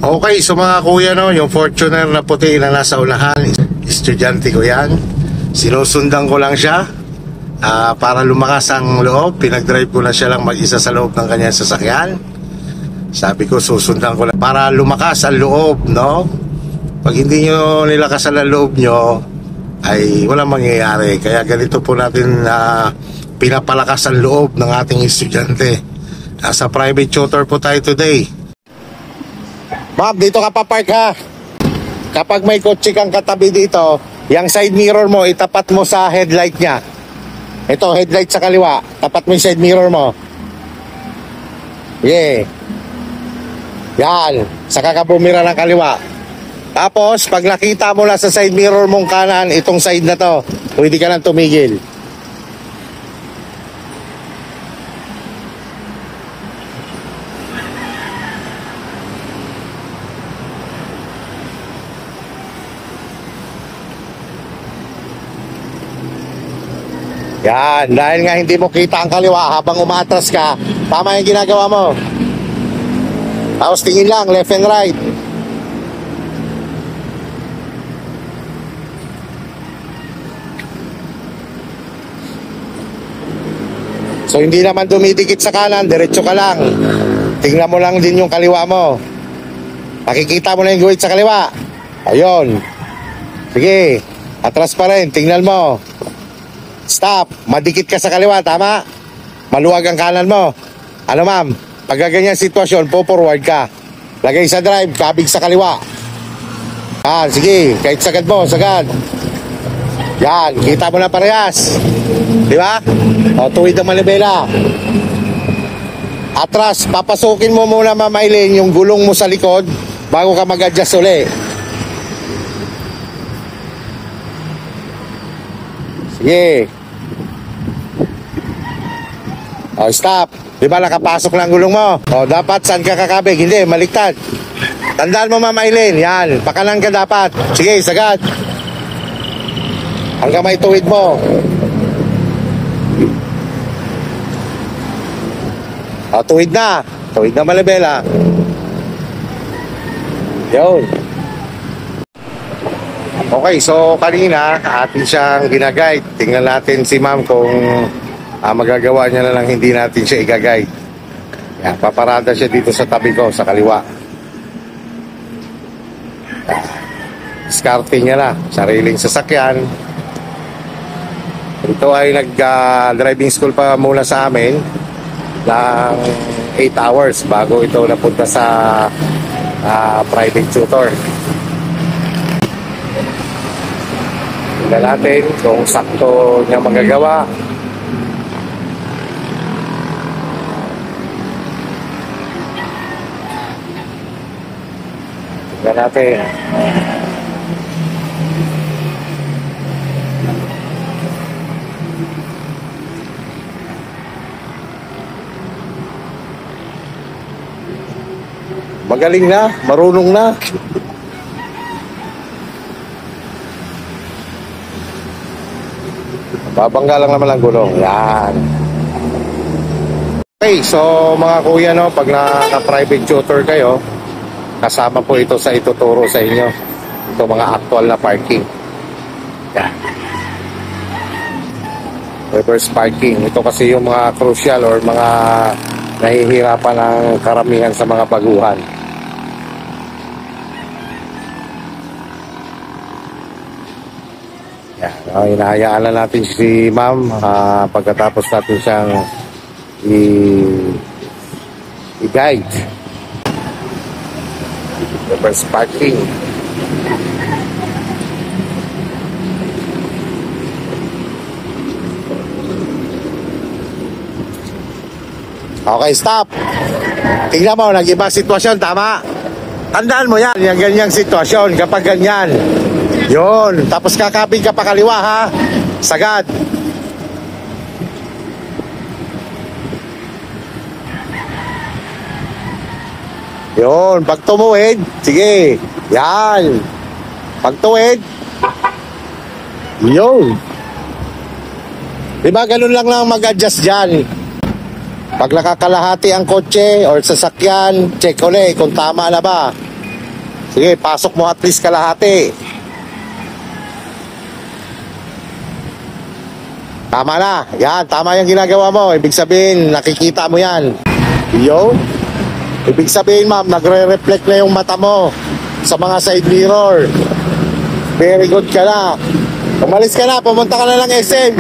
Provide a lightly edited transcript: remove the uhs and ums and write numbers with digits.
Okay, so mga kuya, no, yung Fortuner na puti na nasa unahan, estudyante ko yan. Sinusundan ko lang siya para lumakas ang loob. Pinag-drive ko na siya lang mag-isa sa loob ng kanyang sasakyan. Sabi ko, susundan ko lang para lumakas ang loob, no? Pag hindi nyo nilakasan ang loob nyo, ay walang mangyayari. Kaya ganito po natin pinapalakas ang loob ng ating estudyante. Nasa private tutor po tayo today. Ma'am, dito ka pa park ha. Kapag may kotse kang katabi dito, yung side mirror mo, itapat mo sa headlight niya. Ito, headlight sa kaliwa. Tapat mo yung side mirror mo. Yeah. Yan. Saka ka bumira ng kaliwa. Tapos, pag nakita mo na sa side mirror mong kanan, itong side na to, pwede ka nang tumigil. Yan, dahil nga hindi mo kita ang kaliwa habang umatras ka, tama yung ginagawa mo. Tapos tingin lang, left and right. So hindi naman dumidikit sa kanan, diretso ka lang. Tingnan mo lang din yung kaliwa mo. Makikita mo na yung guhit sa kaliwa. Ayun. Sige, atras pa rin, tingnan mo. Stop, madikit ka sa kaliwa, tama? Maluwag ang kanan mo. Ano ma'am, pag ganyan sitwasyon, po-forward ka. Lagay sa drive, kabig sa kaliwa. Sige, kahit sagad mo, sagad. Yan, kita mo na parehas. Di ba? O, tuwid ang manibela. Atras, papasukin mo muna mamailin yung gulong mo sa likod bago ka mag-adjust uli. Sige. O, stop. Di ba nakapasok lang gulong mo? O, dapat saan ka kakabig? Hindi, maliktad. Tandaan mo mamailin. Yan, pakanan ka dapat. Sige, sagad. Hanggang may tuwid mo. O, tuwid na. Tuwid na malibela. Yun. Okay, so kanina atin siyang ginaguide. Tingnan natin si ma'am kung magagawa niya na lang hindi natin siya i-guide. Yan, paparada siya dito sa tabi ko, sa kaliwa. Discarding niya na, sariling sasakyan. Ito ay nag-driving school pa muna sa amin ng 8 hours bago ito napunta sa private tutor. Tingnan natin kung sakto niya magagawa. Tingnan natin. Magaling na, marunong na. Babangga lang naman ang gulong. Yan. Okay, so mga kuya, no, pag naka-private tutor kayo, kasama po ito sa ituturo sa inyo. Ito mga actual na parking. Yan. Reverse parking. Ito kasi yung mga crucial or mga nahihirapan ng karamihan sa mga baguhan. Yan. Hinahayaan na natin si ma'am pagkatapos natin siyang i-guide. Reverse parking. Okay, stop. Tingnan mo, nag-iba sitwasyon, tama? Tandaan mo yan, yung ganyang sitwasyon, kapag ganyan. Yun, tapos kakapig ka pa kaliwa, ha? Sagad. Yun, pag tumuwid, sige. Yan. Pag tuwid, yun. Diba, ganun lang mag-adjust dyan. Pag nakakalahati ang kotse or sasakyan, check ulit kung tama na ba. Sige, pasok mo at least kalahati. Tama na. Yan, tama yung ginagawa mo. Ibig sabihin, nakikita mo yan. Yo. Ibig sabihin, ma'am, nagre-reflect na yung mata mo sa mga side mirror. Very good ka na. Umalis ka na, pumunta ka na lang SM.